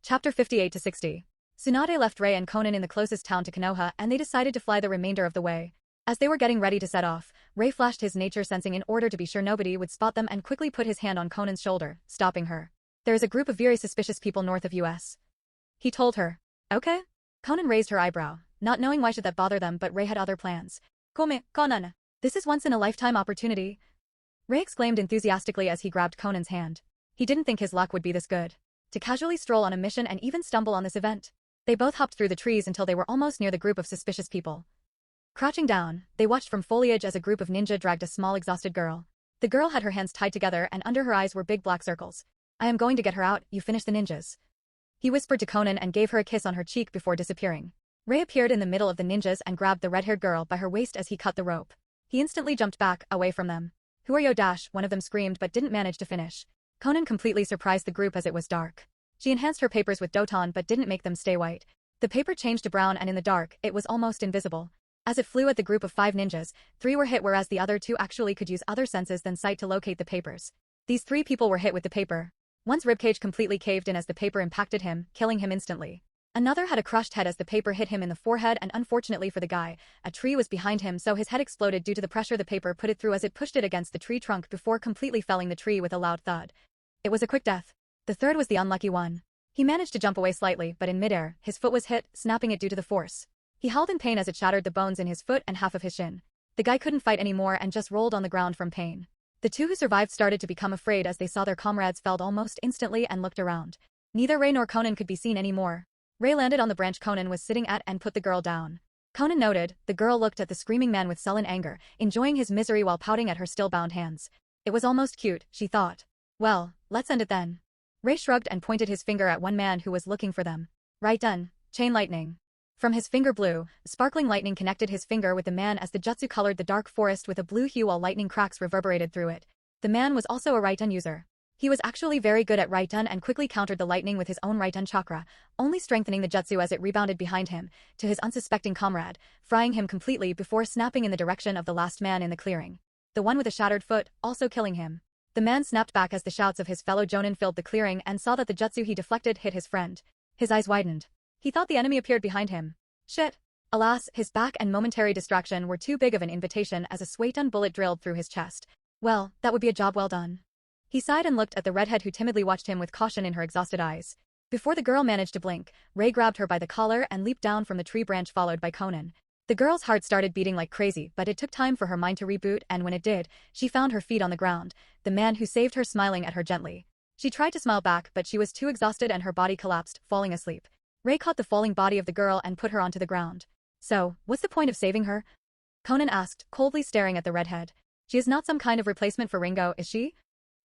Chapter 58 to 60. Tsunade left Rei and Conan in the closest town to Konoha and they decided to fly the remainder of the way. As they were getting ready to set off, Rei flashed his nature sensing in order to be sure nobody would spot them and quickly put his hand on Conan's shoulder, stopping her. There is a group of very suspicious people north of US. He told her. Okay? Conan raised her eyebrow, not knowing why should that bother them, but Rei had other plans. Come, Conan. This is once in a lifetime opportunity. Rei exclaimed enthusiastically as he grabbed Conan's hand. He didn't think his luck would be this good. To casually stroll on a mission and even stumble on this event. They both hopped through the trees until they were almost near the group of suspicious people. Crouching down, they watched from foliage as a group of ninja dragged a small exhausted girl. The girl had her hands tied together and under her eyes were big black circles. I am going to get her out, you finish the ninjas. He whispered to Conan and gave her a kiss on her cheek before disappearing. Rei appeared in the middle of the ninjas and grabbed the red-haired girl by her waist as he cut the rope. He instantly jumped back, away from them. Who are you? One of them screamed but didn't manage to finish. Conan completely surprised the group as it was dark. She enhanced her papers with Doton but didn't make them stay white. The paper changed to brown and in the dark, it was almost invisible. As it flew at the group of 5 ninjas, 3 were hit whereas the other 2 actually could use other senses than sight to locate the papers. These 3 people were hit with the paper. One's ribcage completely caved in as the paper impacted him, killing him instantly. Another had a crushed head as the paper hit him in the forehead and unfortunately for the guy, a tree was behind him so his head exploded due to the pressure the paper put it through as it pushed it against the tree trunk before completely felling the tree with a loud thud. It was a quick death. The third was the unlucky one. He managed to jump away slightly, but in midair, his foot was hit, snapping it due to the force. He howled in pain as it shattered the bones in his foot and half of his shin. The guy couldn't fight anymore and just rolled on the ground from pain. The 2 who survived started to become afraid as they saw their comrades felled almost instantly and looked around. Neither Rei nor Conan could be seen anymore. Rei landed on the branch Conan was sitting at and put the girl down. Conan noted, the girl looked at the screaming man with sullen anger, enjoying his misery while pouting at her still-bound hands. It was almost cute, she thought. Well, let's end it then. Rei shrugged and pointed his finger at one man who was looking for them. Right done. Chain lightning. From his finger blew, sparkling lightning connected his finger with the man as the jutsu colored the dark forest with a blue hue while lightning cracks reverberated through it. The man was also a right-done user. He was actually very good at right-done and quickly countered the lightning with his own right-done chakra, only strengthening the jutsu as it rebounded behind him, to his unsuspecting comrade, frying him completely before snapping in the direction of the last man in the clearing. The one with a shattered foot, also killing him. The man snapped back as the shouts of his fellow jonin filled the clearing and saw that the jutsu he deflected hit his friend. His eyes widened. He thought the enemy appeared behind him. Shit. Alas, his back and momentary distraction were too big of an invitation as a Suiton bullet drilled through his chest. Well, that would be a job well done. He sighed and looked at the redhead who timidly watched him with caution in her exhausted eyes. Before the girl managed to blink, Rei grabbed her by the collar and leaped down from the tree branch followed by Conan. The girl's heart started beating like crazy but it took time for her mind to reboot and when it did, she found her feet on the ground, the man who saved her smiling at her gently. She tried to smile back but she was too exhausted and her body collapsed, falling asleep. Rei caught the falling body of the girl and put her onto the ground. So, what's the point of saving her? Conan asked, coldly staring at the redhead. She is not some kind of replacement for Ringo, is she?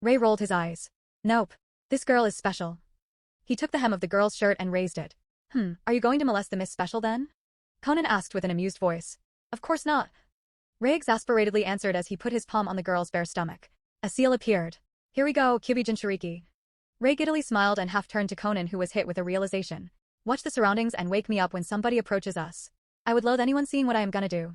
Rei rolled his eyes. Nope. This girl is special. He took the hem of the girl's shirt and raised it. Are you going to molest the Miss Special then? Conan asked with an amused voice. Of course not. Rei exasperatedly answered as he put his palm on the girl's bare stomach. A seal appeared. Here we go, Kyubi Jinchuriki. Rei giddily smiled and half turned to Conan who was hit with a realization. Watch the surroundings and wake me up when somebody approaches us. I would loathe anyone seeing what I am gonna do.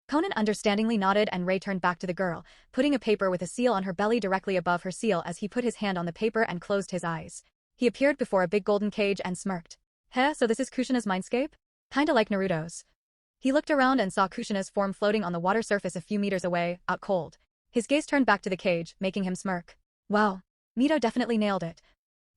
Conan understandingly nodded and Rei turned back to the girl, putting a paper with a seal on her belly directly above her seal as he put his hand on the paper and closed his eyes. He appeared before a big golden cage and smirked. Heh, so this is Kushina's mindscape? Kinda like Naruto's. He looked around and saw Kushina's form floating on the water surface a few meters away, out cold. His gaze turned back to the cage, making him smirk. Wow. Mito definitely nailed it.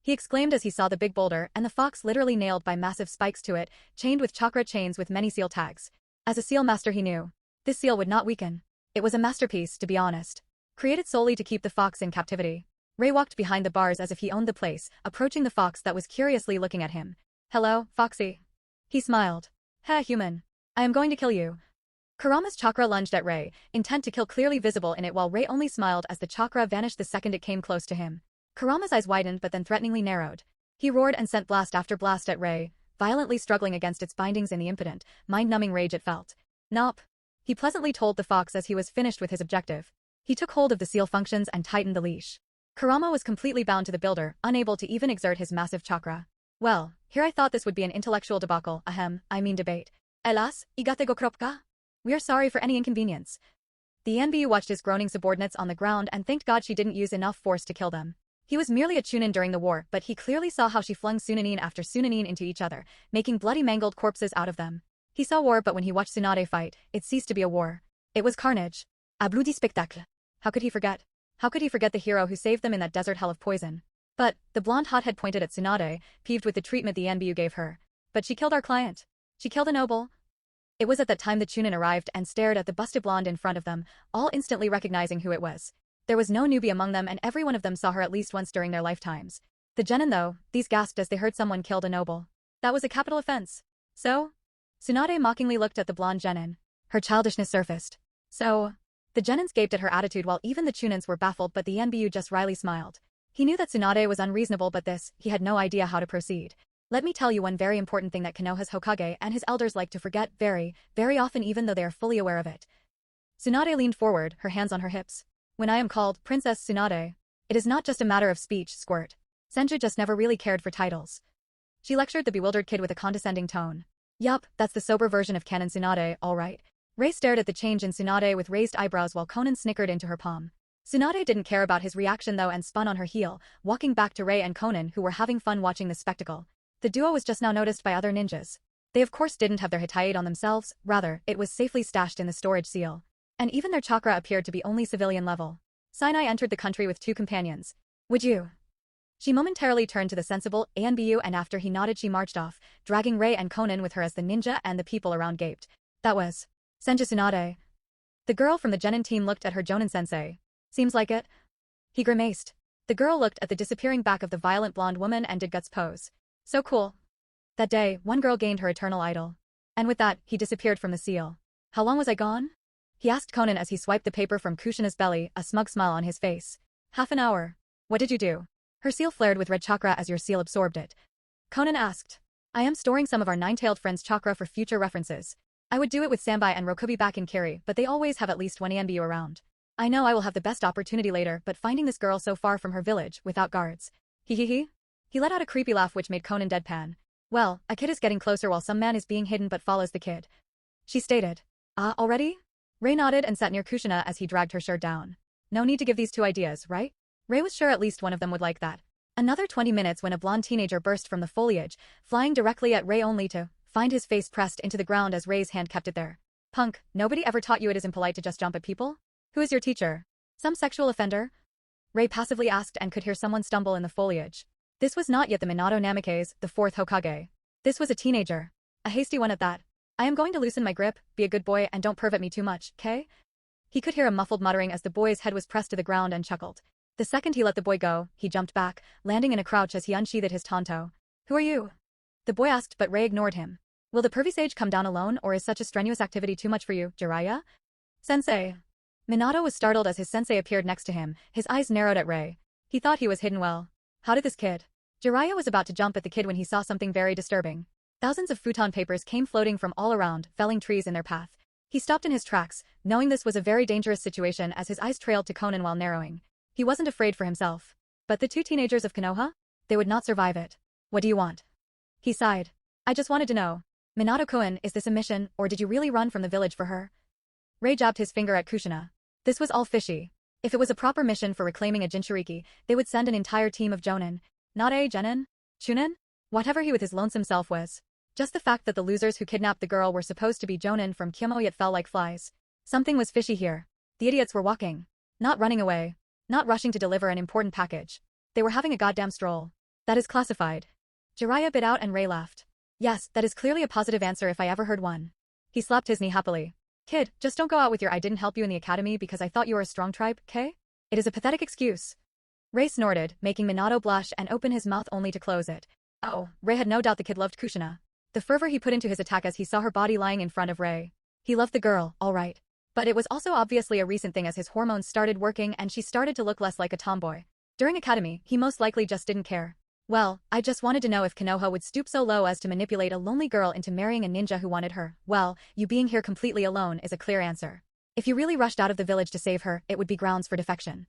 He exclaimed as he saw the big boulder and the fox literally nailed by massive spikes to it, chained with chakra chains with many seal tags. As a seal master he knew. This seal would not weaken. It was a masterpiece, to be honest. Created solely to keep the fox in captivity. Rei walked behind the bars as if he owned the place, approaching the fox that was curiously looking at him. Hello, Foxy. He smiled. Heh, human. I am going to kill you. Kurama's chakra lunged at Rei, intent to kill clearly visible in it while Rei only smiled as the chakra vanished the second it came close to him. Kurama's eyes widened but then threateningly narrowed. He roared and sent blast after blast at Rei, violently struggling against its bindings in the impotent, mind-numbing rage it felt. Nop. He pleasantly told the fox as he was finished with his objective. He took hold of the seal functions and tightened the leash. Kurama was completely bound to the builder, unable to even exert his massive chakra. Well, here I thought this would be an intellectual debacle, I mean debate. Elas, igate go kropka? We are sorry for any inconvenience. The NBU watched his groaning subordinates on the ground and thanked God she didn't use enough force to kill them. He was merely a Chunin during the war, but he clearly saw how she flung Sunanin after Sunanin into each other, making bloody mangled corpses out of them. He saw war, but when he watched Tsunade fight, it ceased to be a war. It was carnage. A bloody spectacle. How could he forget? How could he forget the hero who saved them in that desert hell of poison? But, the blonde hothead pointed at Tsunade, peeved with the treatment the NBU gave her. But she killed our client. She killed a noble. It was at that time the Chunin arrived and stared at the busted blonde in front of them, all instantly recognizing who it was. There was no newbie among them and every one of them saw her at least once during their lifetimes. The genin though, these gasped as they heard someone killed a noble. That was a capital offense. So? Tsunade mockingly looked at the blonde genin. Her childishness surfaced. So? The genins gaped at her attitude while even the Chunins were baffled, but the NBU just wryly smiled. He knew that Tsunade was unreasonable, but this, he had no idea how to proceed. Let me tell you one very important thing that Konoha's Hokage and his elders like to forget very, very often, even though they are fully aware of it. Tsunade leaned forward, her hands on her hips. When I am called Princess Tsunade, it is not just a matter of speech, squirt. Senju just never really cared for titles. She lectured the bewildered kid with a condescending tone. Yup, that's the sober version of Canon Tsunade, alright. Rei stared at the change in Tsunade with raised eyebrows while Conan snickered into her palm. Tsunade didn't care about his reaction though and spun on her heel, walking back to Rei and Conan who were having fun watching the spectacle. The duo was just now noticed by other ninjas. They of course didn't have their Hitayate on themselves, rather, it was safely stashed in the storage seal. And even their chakra appeared to be only civilian level. Sinai entered the country with 2 companions. Would you? She momentarily turned to the sensible ANBU and after he nodded she marched off, dragging Rei and Conan with her as the ninja and the people around gaped. That was Senju Tsunade. The girl from the genin team looked at her Jonin-sensei. Seems like it. He grimaced. The girl looked at the disappearing back of the violent blonde woman and did guts pose. So cool. That day, one girl gained her eternal idol. And with that, he disappeared from the seal. How long was I gone? He asked Conan as he swiped the paper from Kushina's belly, a smug smile on his face. Half an hour. What did you do? Her seal flared with red chakra as your seal absorbed it. Conan asked. I am storing some of our 9-tailed friends' chakra for future references. I would do it with Sambai and Rokubi back in Kiri, but they always have at least one ANBU around. I know I will have the best opportunity later, but finding this girl so far from her village, without guards. He let out a creepy laugh which made Conan deadpan. Well, a kid is getting closer while some man is being hidden but follows the kid. She stated. Ah, already? Rei nodded and sat near Kushina as he dragged her shirt down. No need to give these 2 ideas, right? Rei was sure at least one of them would like that. Another 20 minutes when a blonde teenager burst from the foliage, flying directly at Rei only to find his face pressed into the ground as Rei's hand kept it there. Punk, nobody ever taught you it is impolite to just jump at people? Who is your teacher? Some sexual offender? Rei passively asked and could hear someone stumble in the foliage. This was not yet the Minato Namikaze, the 4th Hokage. This was a teenager. A hasty one at that. I am going to loosen my grip, be a good boy and don't perv at me too much, okay? He could hear a muffled muttering as the boy's head was pressed to the ground and chuckled. The second he let the boy go, he jumped back, landing in a crouch as he unsheathed his tanto. Who are you? The boy asked but Rei ignored him. Will the pervy sage come down alone or is such a strenuous activity too much for you, Jiraiya? Sensei. Minato was startled as his sensei appeared next to him, his eyes narrowed at Rei. He thought he was hidden well. How did this kid? Jiraiya was about to jump at the kid when he saw something very disturbing. Thousands of futon papers came floating from all around, felling trees in their path. He stopped in his tracks, knowing this was a very dangerous situation as his eyes trailed to Conan while narrowing. He wasn't afraid for himself. But the 2 teenagers of Konoha? They would not survive it. What do you want? He sighed. I just wanted to know. Minato-kun, is this a mission, or did you really run from the village for her? Rei jabbed his finger at Kushina. This was all fishy. If it was a proper mission for reclaiming a Jinchuriki, they would send an entire team of Jonin. Not a Genin? Chunin? Whatever he with his lonesome self was. Just the fact that the losers who kidnapped the girl were supposed to be Jonin from Kyomo yet fell like flies. Something was fishy here. The idiots were walking. Not running away. Not rushing to deliver an important package. They were having a goddamn stroll. That is classified. Jiraiya bit out and Rei laughed. Yes, that is clearly a positive answer if I ever heard one. He slapped his knee happily. Kid, just don't go out with your I didn't help you in the academy because I thought you were a strong tribe, K? It is a pathetic excuse. Rei snorted, making Minato blush and open his mouth only to close it. Oh, Rei had no doubt the kid loved Kushina. The fervor he put into his attack as he saw her body lying in front of Rei. He loved the girl, all right. But it was also obviously a recent thing as his hormones started working and she started to look less like a tomboy. During academy, he most likely just didn't care. Well, I just wanted to know if Konoha would stoop so low as to manipulate a lonely girl into marrying a ninja who wanted her. Well, you being here completely alone is a clear answer. If you really rushed out of the village to save her, it would be grounds for defection.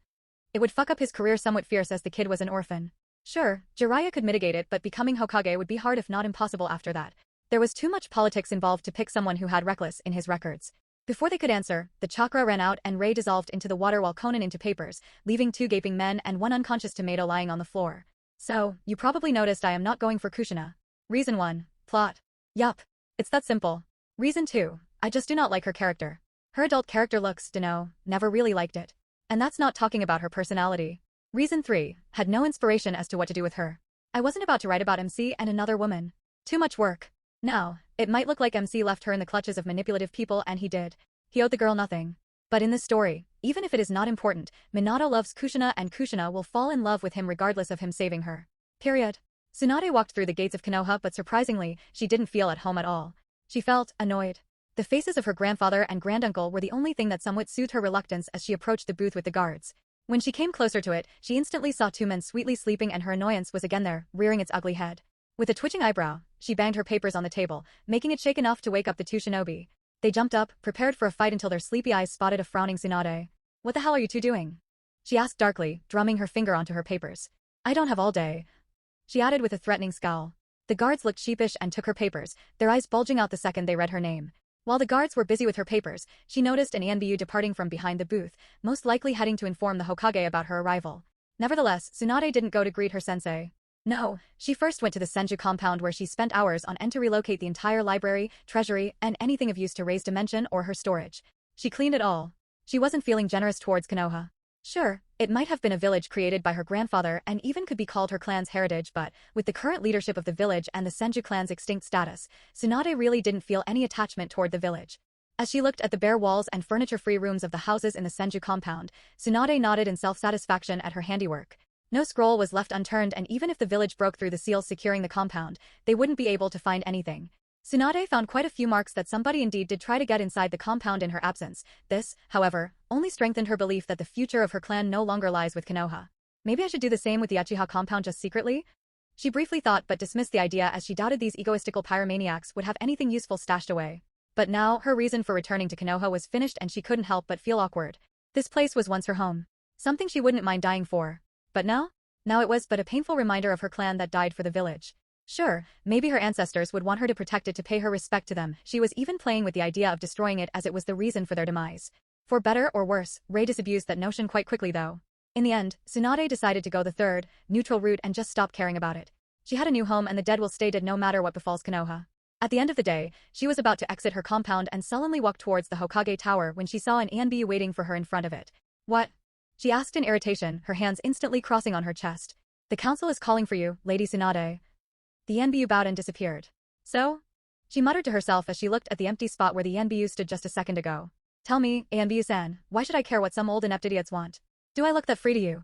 It would fuck up his career somewhat fierce as the kid was an orphan. Sure, Jiraiya could mitigate it but becoming Hokage would be hard if not impossible after that. There was too much politics involved to pick someone who had reckless in his records. Before they could answer, the chakra ran out and Rei dissolved into the water while Conan into papers, leaving 2 gaping men and 1 unconscious tomato lying on the floor. So, you probably noticed I am not going for Kushina. Reason 1. Plot. Yup. It's that simple. Reason 2. I just do not like her character. Her adult character looks, never really liked it. And that's not talking about her personality. Reason 3. Had no inspiration as to what to do with her. I wasn't about to write about MC and another woman. Too much work. Now, it might look like MC left her in the clutches of manipulative people and he did. He owed the girl nothing. But in this story, even if it is not important, Minato loves Kushina and Kushina will fall in love with him regardless of him saving her. Period. Tsunade walked through the gates of Konoha but surprisingly, she didn't feel at home at all. She felt annoyed. The faces of her grandfather and granduncle were the only thing that somewhat soothed her reluctance as she approached the booth with the guards. When she came closer to it, she instantly saw 2 men sweetly sleeping and her annoyance was again there, rearing its ugly head. With a twitching eyebrow, she banged her papers on the table, making it shake enough to wake up the 2 shinobi. They jumped up, prepared for a fight until their sleepy eyes spotted a frowning Tsunade. What the hell are you 2 doing? She asked darkly, drumming her finger onto her papers. I don't have all day. She added with a threatening scowl. The guards looked sheepish and took her papers, their eyes bulging out the second they read her name. While the guards were busy with her papers, she noticed an Anbu departing from behind the booth, most likely heading to inform the Hokage about her arrival. Nevertheless, Tsunade didn't go to greet her sensei. No, she first went to the Senju compound where she spent hours on end to relocate the entire library, treasury, and anything of use to Rei's dimension or her storage. She cleaned it all. She wasn't feeling generous towards Konoha. Sure, it might have been a village created by her grandfather and even could be called her clan's heritage but, with the current leadership of the village and the Senju clan's extinct status, Tsunade really didn't feel any attachment toward the village. As she looked at the bare walls and furniture-free rooms of the houses in the Senju compound, Tsunade nodded in self-satisfaction at her handiwork. No scroll was left unturned and even if the village broke through the seals securing the compound, they wouldn't be able to find anything. Tsunade found quite a few marks that somebody indeed did try to get inside the compound in her absence. This, however, only strengthened her belief that the future of her clan no longer lies with Konoha. Maybe I should do the same with the Uchiha compound just secretly? She briefly thought but dismissed the idea as she doubted these egoistical pyromaniacs would have anything useful stashed away. But now, her reason for returning to Konoha was finished and she couldn't help but feel awkward. This place was once her home. Something she wouldn't mind dying for. But now? Now it was but a painful reminder of her clan that died for the village. Sure, maybe her ancestors would want her to protect it to pay her respect to them. She was even playing with the idea of destroying it as it was the reason for their demise. For better or worse, Rei disabused that notion quite quickly though. In the end, Tsunade decided to go the third, neutral route and just stop caring about it. She had a new home and the dead will stay dead no matter what befalls Konoha. At the end of the day, she was about to exit her compound and sullenly walk towards the Hokage Tower when she saw an Anbu waiting for her in front of it. What? She asked in irritation, her hands instantly crossing on her chest. The council is calling for you, Lady Tsunade. The Yanbu bowed and disappeared. So? She muttered to herself as she looked at the empty spot where the Yanbu stood just a second ago. Tell me, Yanbu-san, why should I care what some old inept idiots want? Do I look that free to you?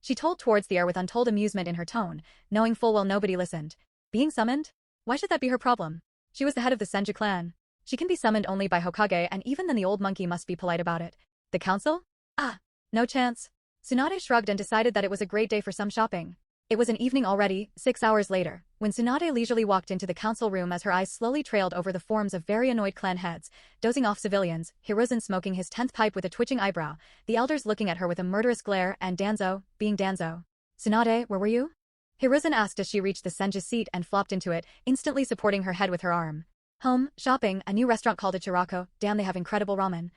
She told towards the air with untold amusement in her tone, knowing full well nobody listened. Being summoned? Why should that be her problem? She was the head of the Senju clan. She can be summoned only by Hokage and even then the old monkey must be polite about it. The council? Ah, no chance. Tsunade shrugged and decided that it was a great day for some shopping. It was an evening already, 6 hours later, when Tsunade leisurely walked into the council room as her eyes slowly trailed over the forms of very annoyed clan heads, dozing off civilians, Hiruzen smoking his 10th pipe with a twitching eyebrow, the elders looking at her with a murderous glare, and Danzo, being Danzo. Tsunade, where were you? Hiruzen asked as she reached the Senju seat and flopped into it, instantly supporting her head with her arm. Home, shopping, a new restaurant called Ichirako, damn they have incredible ramen.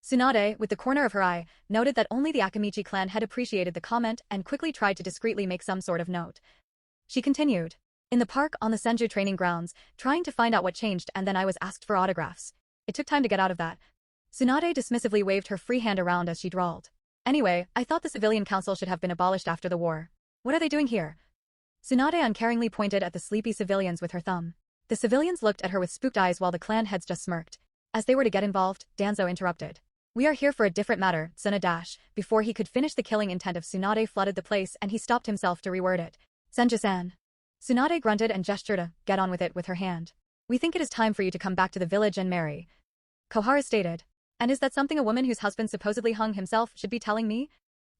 Tsunade, with the corner of her eye, noted that only the Akamichi clan had appreciated the comment and quickly tried to discreetly make some sort of note. She continued. In the park on the Senju training grounds, trying to find out what changed and then I was asked for autographs. It took time to get out of that. Tsunade dismissively waved her free hand around as she drawled. Anyway, I thought the civilian council should have been abolished after the war. What are they doing here? Tsunade uncaringly pointed at the sleepy civilians with her thumb. The civilians looked at her with spooked eyes while the clan heads just smirked. As they were to get involved, Danzo interrupted. We are here for a different matter, Tsuna-. Before he could finish the killing intent of Tsunade flooded the place and he stopped himself to reword it. Senju-san. Tsunade grunted and gestured to get on with it with her hand. We think it is time for you to come back to the village and marry. Kohara stated. And is that something a woman whose husband supposedly hung himself should be telling me?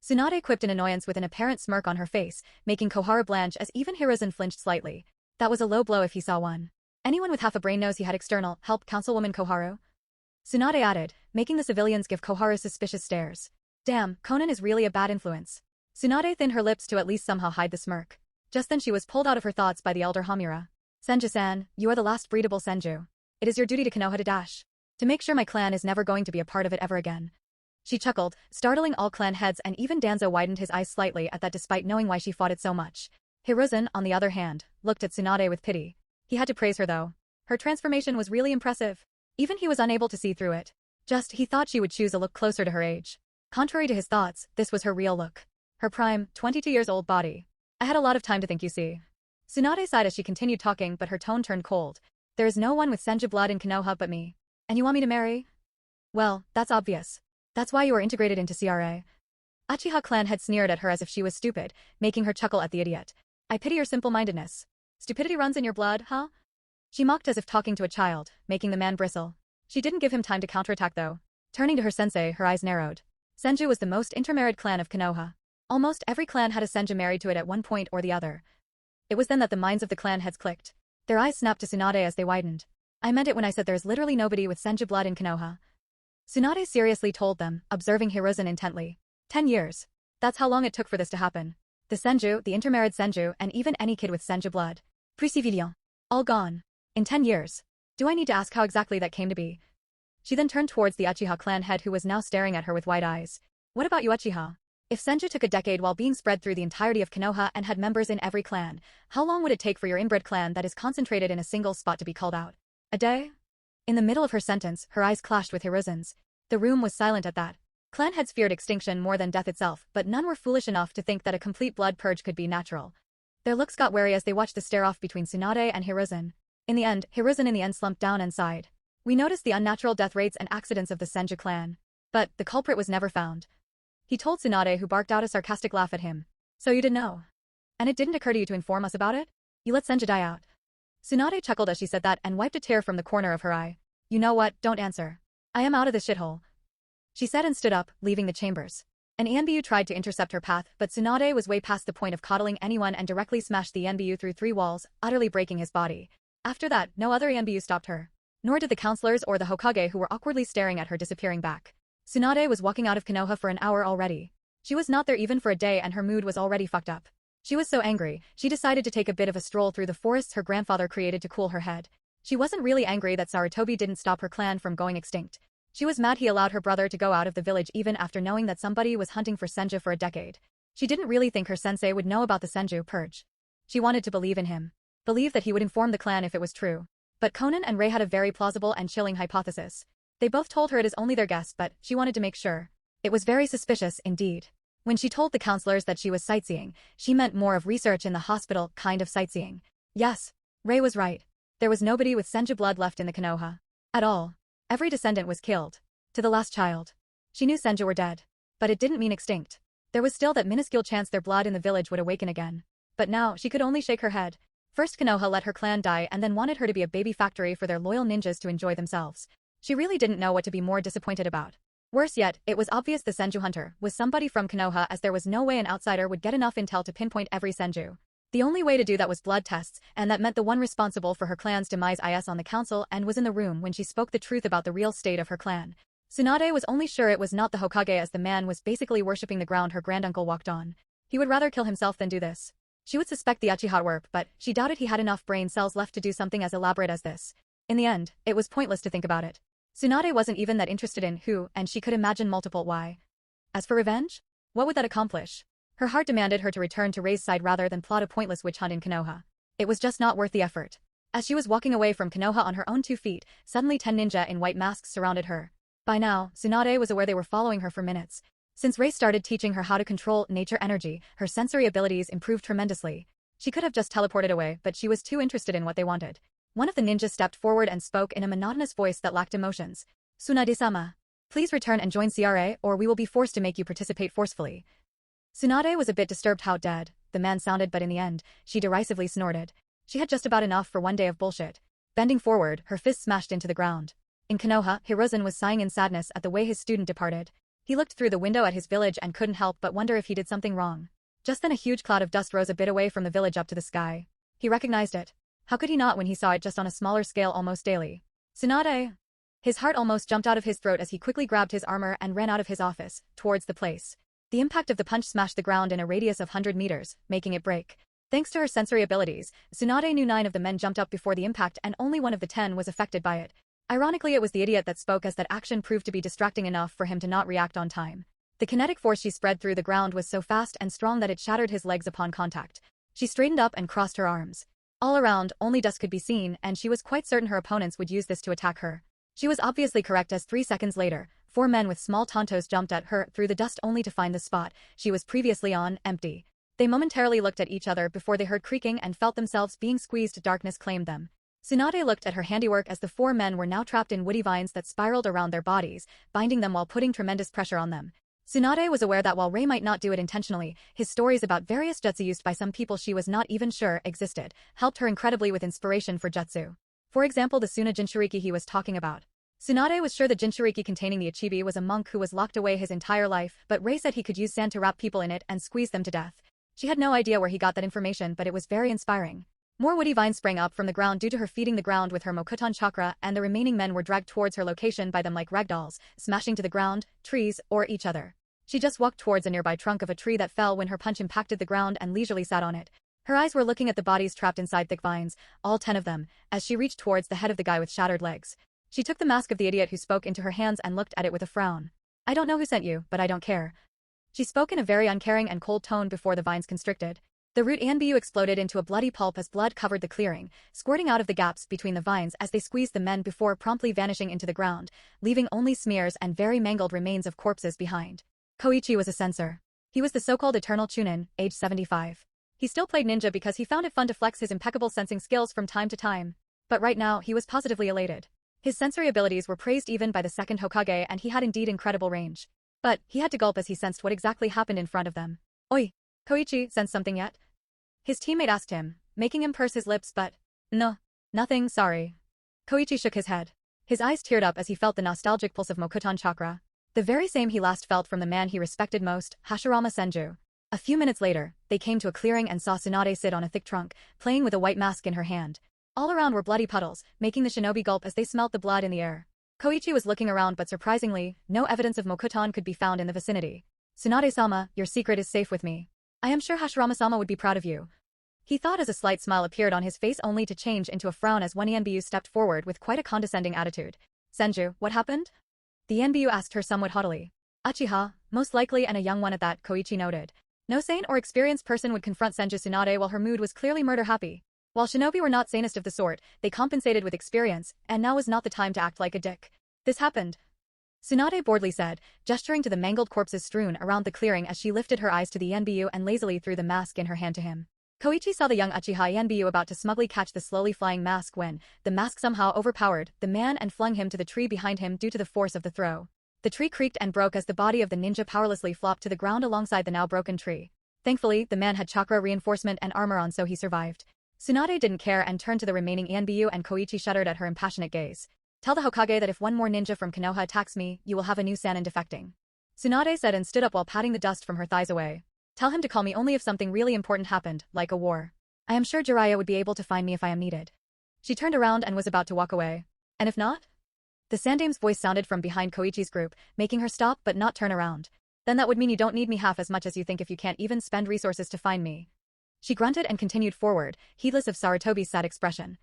Tsunade quipped in annoyance with an apparent smirk on her face, making Kohara blanch as even Hiruzen flinched slightly. That was a low blow if he saw one. Anyone with half a brain knows he had external help councilwoman Koharu. Tsunade added, making the civilians give Koharu suspicious stares. Damn, Conan is really a bad influence. Tsunade thinned her lips to at least somehow hide the smirk. Just then she was pulled out of her thoughts by the elder Hamura. Senju-san, you are the last breedable Senju. It is your duty to Konoha to dash. To make sure my clan is never going to be a part of it ever again. She chuckled, startling all clan heads, and even Danzo widened his eyes slightly at that despite knowing why she fought it so much. Hiruzen, on the other hand, looked at Tsunade with pity. He had to praise her though. Her transformation was really impressive. Even he was unable to see through it. Just, he thought she would choose a look closer to her age. Contrary to his thoughts, this was her real look. Her prime, 22-years-old body. I had a lot of time to think, you see. Tsunade sighed as she continued talking, but her tone turned cold. There is no one with Senju blood in Konoha but me. And you want me to marry? Well, that's obvious. That's why you are integrated into CRA. Uchiha clan had sneered at her as if she was stupid, making her chuckle at the idiot. I pity your simple-mindedness. Stupidity runs in your blood, huh? She mocked as if talking to a child, making the man bristle. She didn't give him time to counterattack though. Turning to her sensei, her eyes narrowed. Senju was the most intermarried clan of Konoha. Almost every clan had a Senju married to it at one point or the other. It was then that the minds of the clan heads clicked. Their eyes snapped to Tsunade as they widened. I meant it when I said there's literally nobody with Senju blood in Konoha. Tsunade seriously told them, observing Hiruzen intently. 10 years. That's how long it took for this to happen. The Senju, the intermarried Senju, and even any kid with Senju blood. Précivision. All gone. In 10 years. Do I need to ask how exactly that came to be? She then turned towards the Uchiha clan head who was now staring at her with wide eyes. What about you, Uchiha? If Senju took a decade while being spread through the entirety of Konoha and had members in every clan, how long would it take for your inbred clan that is concentrated in a single spot to be called out? A day? In the middle of her sentence, her eyes clashed with Hiruzen's. The room was silent at that. Clan heads feared extinction more than death itself, but none were foolish enough to think that a complete blood purge could be natural. Their looks got wary as they watched the stare-off between Tsunade and Hiruzen. In the end, Hiruzen slumped down and sighed. We noticed the unnatural death rates and accidents of the Senju clan. But, the culprit was never found. He told Tsunade, who barked out a sarcastic laugh at him. So you didn't know? And it didn't occur to you to inform us about it? You let Senju die out. Tsunade chuckled as she said that and wiped a tear from the corner of her eye. You know what, don't answer. I am out of this shithole. She said and stood up, leaving the chambers. An ENBU tried to intercept her path, but Tsunade was way past the point of coddling anyone and directly smashed the ENBU through 3 walls, utterly breaking his body. After that, no other ENBU stopped her. Nor did the counselors or the Hokage who were awkwardly staring at her disappearing back. Tsunade was walking out of Konoha for an hour already. She was not there even for a day and her mood was already fucked up. She was so angry, she decided to take a bit of a stroll through the forests her grandfather created to cool her head. She wasn't really angry that Sarutobi didn't stop her clan from going extinct. She was mad he allowed her brother to go out of the village even after knowing that somebody was hunting for Senju for a decade. She didn't really think her sensei would know about the Senju purge. She wanted to believe in him. Believe that he would inform the clan if it was true. But Conan and Rei had a very plausible and chilling hypothesis. They both told her it is only their guess, but she wanted to make sure. It was very suspicious, indeed. When she told the counselors that she was sightseeing, she meant more of research in the hospital kind of sightseeing. Yes, Rei was right. There was nobody with Senju blood left in the Konoha. At all. Every descendant was killed. To the last child. She knew Senju were dead. But it didn't mean extinct. There was still that minuscule chance their blood in the village would awaken again. But now, she could only shake her head. First Konoha let her clan die and then wanted her to be a baby factory for their loyal ninjas to enjoy themselves. She really didn't know what to be more disappointed about. Worse yet, it was obvious the Senju hunter was somebody from Konoha as there was no way an outsider would get enough intel to pinpoint every Senju. The only way to do that was blood tests, and that meant the one responsible for her clan's demise is on the council and was in the room when she spoke the truth about the real state of her clan. Tsunade was only sure it was not the Hokage as the man was basically worshipping the ground her granduncle walked on. He would rather kill himself than do this. She would suspect the Uchiha warp, but she doubted he had enough brain cells left to do something as elaborate as this. In the end, it was pointless to think about it. Tsunade wasn't even that interested in who, and she could imagine multiple why. As for revenge? What would that accomplish? Her heart demanded her to return to Rei's side rather than plot a pointless witch hunt in Konoha. It was just not worth the effort. As she was walking away from Konoha on her own 2 feet, suddenly 10 ninja in white masks surrounded her. By now, Tsunade was aware they were following her for minutes. Since Rei started teaching her how to control nature energy, her sensory abilities improved tremendously. She could have just teleported away, but she was too interested in what they wanted. One of the ninjas stepped forward and spoke in a monotonous voice that lacked emotions. Tsunade-sama. Please return and join CRA, or we will be forced to make you participate forcefully. Tsunade was a bit disturbed how dead the man sounded, but in the end, she derisively snorted. She had just about enough for one day of bullshit. Bending forward, her fist smashed into the ground. In Konoha, Hiruzen was sighing in sadness at the way his student departed. He looked through the window at his village and couldn't help but wonder if he did something wrong. Just then a huge cloud of dust rose a bit away from the village up to the sky. He recognized it. How could he not when he saw it just on a smaller scale almost daily? Tsunade! His heart almost jumped out of his throat as he quickly grabbed his armor and ran out of his office, towards the place. The impact of the punch smashed the ground in a radius of 100 meters, making it break. Thanks to her sensory abilities, Tsunade knew 9 of the men jumped up before the impact and only one of the 10 was affected by it. Ironically, it was the idiot that spoke as that action proved to be distracting enough for him to not react on time. The kinetic force she spread through the ground was so fast and strong that it shattered his legs upon contact. She straightened up and crossed her arms. All around, only dust could be seen, and she was quite certain her opponents would use this to attack her. She was obviously correct, as 3 seconds later, 4 men with small tontos jumped at her through the dust only to find the spot she was previously on empty. They momentarily looked at each other before they heard creaking and felt themselves being squeezed. Darkness claimed them. Tsunade looked at her handiwork as the 4 men were now trapped in woody vines that spiraled around their bodies, binding them while putting tremendous pressure on them. Tsunade was aware that while Rei might not do it intentionally, his stories about various jutsu used by some people she was not even sure existed helped her incredibly with inspiration for jutsu. For example, the Suna Jinchuriki he was talking about. Tsunade was sure the Jinchuriki containing the Ichibi was a monk who was locked away his entire life, but Rei said he could use sand to wrap people in it and squeeze them to death. She had no idea where he got that information, but it was very inspiring. More woody vines sprang up from the ground due to her feeding the ground with her Mokuton chakra, and the remaining men were dragged towards her location by them like ragdolls, smashing to the ground, trees, or each other. She just walked towards a nearby trunk of a tree that fell when her punch impacted the ground and leisurely sat on it. Her eyes were looking at the bodies trapped inside thick vines, all 10 of them, as she reached towards the head of the guy with shattered legs. She took the mask of the idiot who spoke into her hands and looked at it with a frown. "I don't know who sent you, but I don't care." She spoke in a very uncaring and cold tone before the vines constricted. The root Anbu exploded into a bloody pulp as blood covered the clearing, squirting out of the gaps between the vines as they squeezed the men before promptly vanishing into the ground, leaving only smears and very mangled remains of corpses behind. Koichi was a censor. He was the so-called Eternal Chunin, age 75. He still played ninja because he found it fun to flex his impeccable sensing skills from time to time. But right now, he was positively elated. His sensory abilities were praised even by the second Hokage, and he had indeed incredible range. But he had to gulp as he sensed what exactly happened in front of them. "Oi! Koichi, sense something yet?" His teammate asked him, making him purse his lips, but, "No. Nothing, sorry." Koichi shook his head. His eyes teared up as he felt the nostalgic pulse of Mokuton chakra. The very same he last felt from the man he respected most, Hashirama Senju. A few minutes later, they came to a clearing and saw Tsunade sit on a thick trunk, playing with a white mask in her hand. All around were bloody puddles, making the shinobi gulp as they smelt the blood in the air. Koichi was looking around, but surprisingly, no evidence of Mokuton could be found in the vicinity. "Tsunade-sama, your secret is safe with me. I am sure Hashirama-sama would be proud of you." He thought as a slight smile appeared on his face only to change into a frown as one Yanbiyu stepped forward with quite a condescending attitude. "Senju, what happened?" The Yanbiyu asked her somewhat haughtily. "Uchiha, most likely, and a young one at that," Koichi noted. No sane or experienced person would confront Senju Tsunade while her mood was clearly murder-happy. While shinobi were not sanest of the sort, they compensated with experience, and now was not the time to act like a dick. "This happened," Tsunade boredly said, gesturing to the mangled corpses strewn around the clearing as she lifted her eyes to the Yanbiyu and lazily threw the mask in her hand to him. Koichi saw the young Uchiha Yanbiyu about to smugly catch the slowly flying mask when the mask somehow overpowered the man and flung him to the tree behind him due to the force of the throw. The tree creaked and broke as the body of the ninja powerlessly flopped to the ground alongside the now broken tree. Thankfully, the man had chakra reinforcement and armor on, so he survived. Tsunade didn't care and turned to the remaining Yanbiyu, and Koichi shuddered at her impassionate gaze. "Tell the Hokage that if one more ninja from Konoha attacks me, you will have a new Sannin defecting." Tsunade said and stood up while patting the dust from her thighs away. "Tell him to call me only if something really important happened, like a war. I am sure Jiraiya would be able to find me if I am needed." She turned around and was about to walk away. "And if not?" The Sandame's voice sounded from behind Koichi's group, making her stop but not turn around. "Then that would mean you don't need me half as much as you think if you can't even spend resources to find me." She grunted and continued forward, heedless of Sarutobi's sad expression.